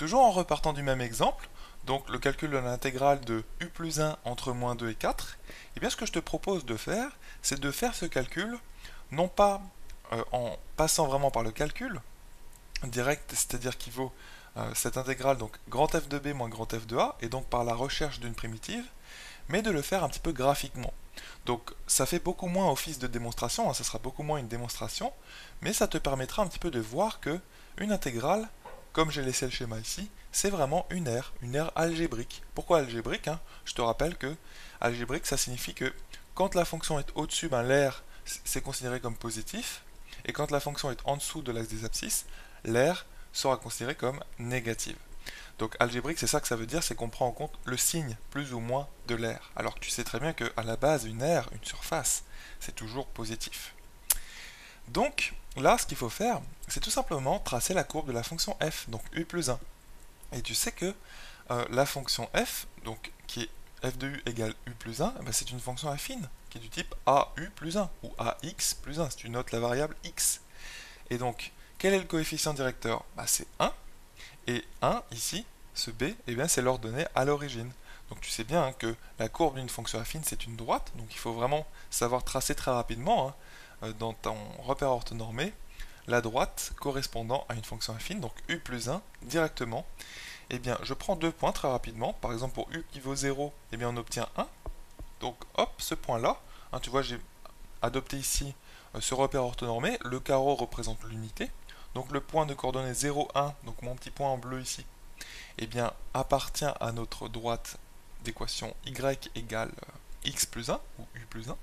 Toujours en repartant du même exemple, donc le calcul de l'intégrale de u plus 1 entre moins 2 et 4, eh bien ce que je te propose de faire, c'est de faire ce calcul, non pas en passant vraiment par le calcul direct, c'est-à-dire qu'il vaut cette intégrale, donc grand f de b moins grand f de a, et donc par la recherche d'une primitive, mais de le faire un petit peu graphiquement. Donc ça fait beaucoup moins office de démonstration, hein, ça sera beaucoup moins une démonstration, mais ça te permettra un petit peu de voir que une intégrale, comme j'ai laissé le schéma ici, c'est vraiment une aire algébrique. Pourquoi algébrique, hein? Je te rappelle que algébrique, ça signifie que quand la fonction est au-dessus, ben, l'aire c'est considéré comme positif, et quand la fonction est en dessous de l'axe des abscisses, l'aire sera considérée comme négative. Donc algébrique, c'est ça que ça veut dire, c'est qu'on prend en compte le signe plus ou moins de l'aire. Alors que tu sais très bien qu'à la base, une aire, une surface, c'est toujours positif. Donc là, ce qu'il faut faire, c'est tout simplement tracer la courbe de la fonction f, donc u plus 1. Et tu sais que la fonction f, donc qui est f de u égale u plus 1, ben c'est une fonction affine, qui est du type au plus 1, ou ax plus 1, si tu notes la variable x. Et donc, quel est le coefficient directeur? Ben, c'est 1, et 1, ici, ce b, eh bien, c'est l'ordonnée à l'origine. Donc tu sais bien hein, que la courbe d'une fonction affine, c'est une droite, donc il faut vraiment savoir tracer très rapidement hein, dans ton repère orthonormé la droite correspondant à une fonction affine, donc u plus 1, directement. Eh bien, je prends deux points très rapidement. Par exemple, pour u qui vaut 0, eh bien, on obtient 1. Donc, hop, ce point-là, hein, tu vois, j'ai adopté ici ce repère orthonormé. Le carreau représente l'unité. Donc, le point de coordonnées 0, 1, donc mon petit point en bleu ici, eh bien, appartient à notre droite d'équation y égale x plus 1, ou u plus 1.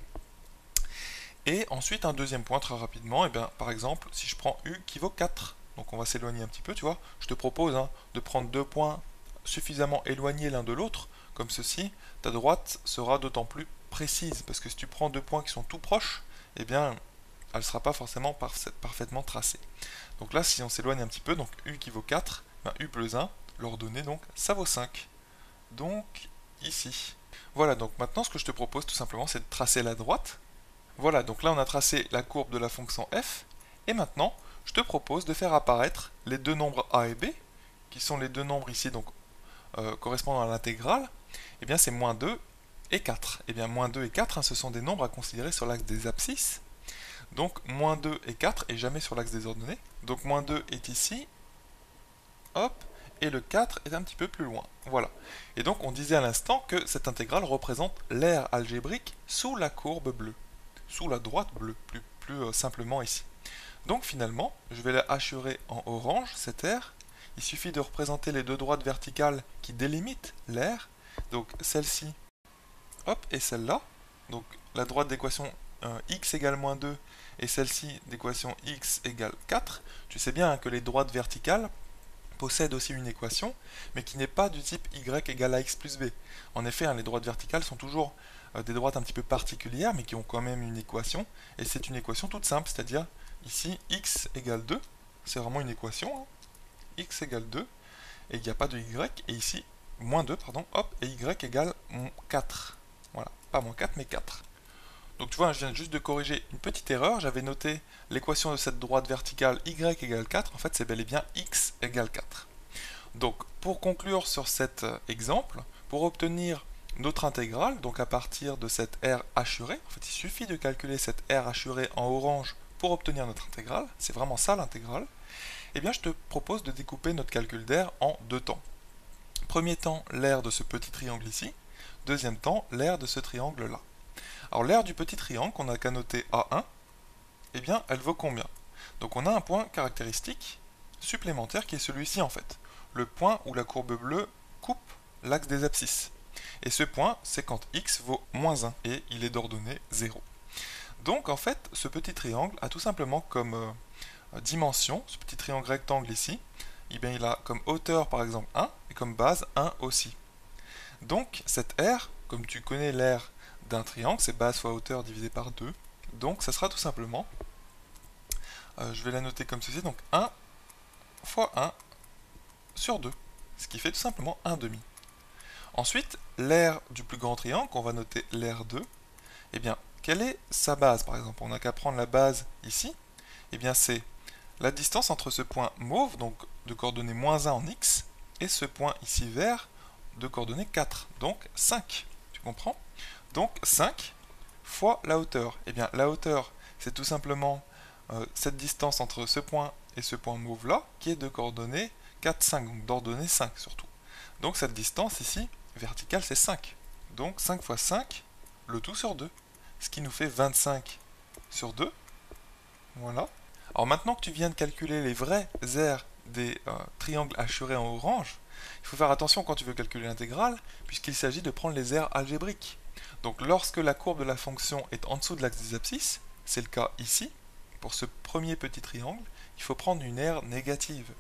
Et ensuite, un deuxième point très rapidement, eh bien, par exemple, si je prends u qui vaut 4, donc on va s'éloigner un petit peu, tu vois, je te propose hein, de prendre deux points suffisamment éloignés l'un de l'autre, comme ceci, ta droite sera d'autant plus précise, parce que si tu prends deux points qui sont tout proches, eh bien, elle ne sera pas forcément parfaitement tracée. Donc là, si on s'éloigne un petit peu, donc u qui vaut 4, ben, u plus 1, l'ordonnée, donc, ça vaut 5. Donc, ici. Voilà, donc maintenant, ce que je te propose, tout simplement, c'est de tracer la droite. Voilà, donc là, on a tracé la courbe de la fonction f. Et maintenant, je te propose de faire apparaître les deux nombres a et b, qui sont les deux nombres ici, donc, correspondant à l'intégrale. Eh bien, c'est moins 2 et 4. Eh bien, moins 2 et 4, hein, ce sont des nombres à considérer sur l'axe des abscisses. Donc, moins 2 et 4 et jamais sur l'axe des ordonnées. Donc, moins 2 est ici. Hop. Et le 4 est un petit peu plus loin. Voilà. Et donc, on disait à l'instant que cette intégrale représente l'aire algébrique sous la courbe bleue. Sous la droite bleue, plus simplement ici. Donc, finalement, je vais la hachurer en orange, cette aire. Il suffit de représenter les deux droites verticales qui délimitent l'aire. Donc, celle-ci, hop, et celle-là. Donc, la droite d'équation x égale moins 2 et celle-ci d'équation x égale 4. Tu sais bien hein, que les droites verticales possèdent aussi une équation, mais qui n'est pas du type y égale ax plus b. En effet, hein, les droites verticales sont toujours des droites un petit peu particulières, mais qui ont quand même une équation, et c'est une équation toute simple, c'est-à-dire ici x égale 2, c'est vraiment une équation, hein, x égale 2, et il n'y a pas de y, et ici, moins 2, pardon, hop, et y égale 4. Voilà, pas moins 4, mais 4. Donc tu vois, je viens juste de corriger une petite erreur, j'avais noté l'équation de cette droite verticale y égale 4, en fait c'est bel et bien x égale 4. Donc pour conclure sur cet exemple, pour obtenir notre intégrale, donc à partir de cette R hachurée, en fait il suffit de calculer cette R hachurée en orange pour obtenir notre intégrale, c'est vraiment ça l'intégrale, eh bien je te propose de découper notre calcul d'air en deux temps. Premier temps, l'aire de ce petit triangle ici, deuxième temps, l'aire de ce triangle là. Alors l'aire du petit triangle qu'on n'a qu'à noter A1, eh bien elle vaut combien? Donc on a un point caractéristique supplémentaire qui est celui-ci en fait, le point où la courbe bleue coupe l'axe des abscisses. Et ce point, c'est quand x vaut moins 1 et il est d'ordonnée 0. Donc en fait, ce petit triangle a tout simplement comme dimension, ce petit triangle rectangle ici, eh bien, il a comme hauteur par exemple 1 et comme base 1 aussi. Donc cette R, comme tu connais l'aire d'un triangle, c'est base fois hauteur divisé par 2. Donc ça sera tout simplement, je vais la noter comme ceci, donc 1 fois 1 sur 2, ce qui fait tout simplement 1 demi. Ensuite, l'aire du plus grand triangle, qu'on va noter l'aire 2, eh bien, quelle est sa base par exemple? On n'a qu'à prendre la base ici, eh bien c'est la distance entre ce point mauve, donc de coordonnées moins 1 en x, et ce point ici vert de coordonnées 4, donc 5. Tu comprends? Donc 5 fois la hauteur. Eh bien, la hauteur, c'est tout simplement cette distance entre ce point et ce point mauve là, qui est de coordonnées 4, 5, donc d'ordonnée 5 surtout. Donc cette distance ici, verticale, c'est 5. Donc 5 fois 5, le tout sur 2. Ce qui nous fait 25 sur 2. Voilà. Alors maintenant que tu viens de calculer les vrais aires des triangles hachurés en orange, il faut faire attention quand tu veux calculer l'intégrale, puisqu'il s'agit de prendre les aires algébriques. Donc lorsque la courbe de la fonction est en dessous de l'axe des abscisses, c'est le cas ici, pour ce premier petit triangle, il faut prendre une aire négative.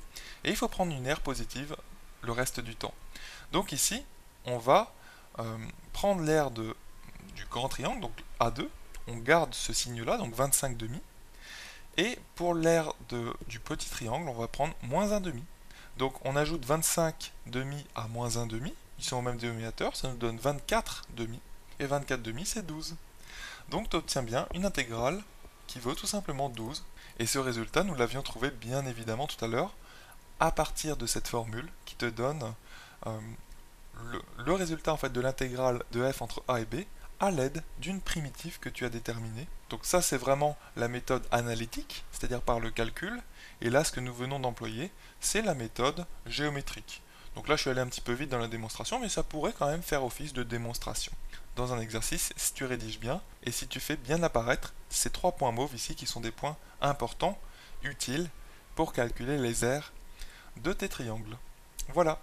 Et il faut prendre une aire positive le reste du temps. Donc ici, on va prendre l'aire du grand triangle, donc A2, on garde ce signe-là, donc 25 demi, et pour l'aire du petit triangle, on va prendre moins 1 demi. Donc on ajoute 25 demi à moins 1 demi, ils sont au même dénominateur, ça nous donne 24 demi, et 24 demi c'est 12. Donc tu obtiens bien une intégrale qui vaut tout simplement 12, et ce résultat nous l'avions trouvé bien évidemment tout à l'heure, à partir de cette formule qui te donne le résultat en fait de l'intégrale de f entre a et b à l'aide d'une primitive que tu as déterminée. Donc ça c'est vraiment la méthode analytique, c'est-à-dire par le calcul, et là ce que nous venons d'employer, c'est la méthode géométrique. Donc là je suis allé un petit peu vite dans la démonstration, mais ça pourrait quand même faire office de démonstration dans un exercice si tu rédiges bien, et si tu fais bien apparaître ces 3 points mauves ici qui sont des points importants, utiles, pour calculer les aires de tes triangles. Voilà.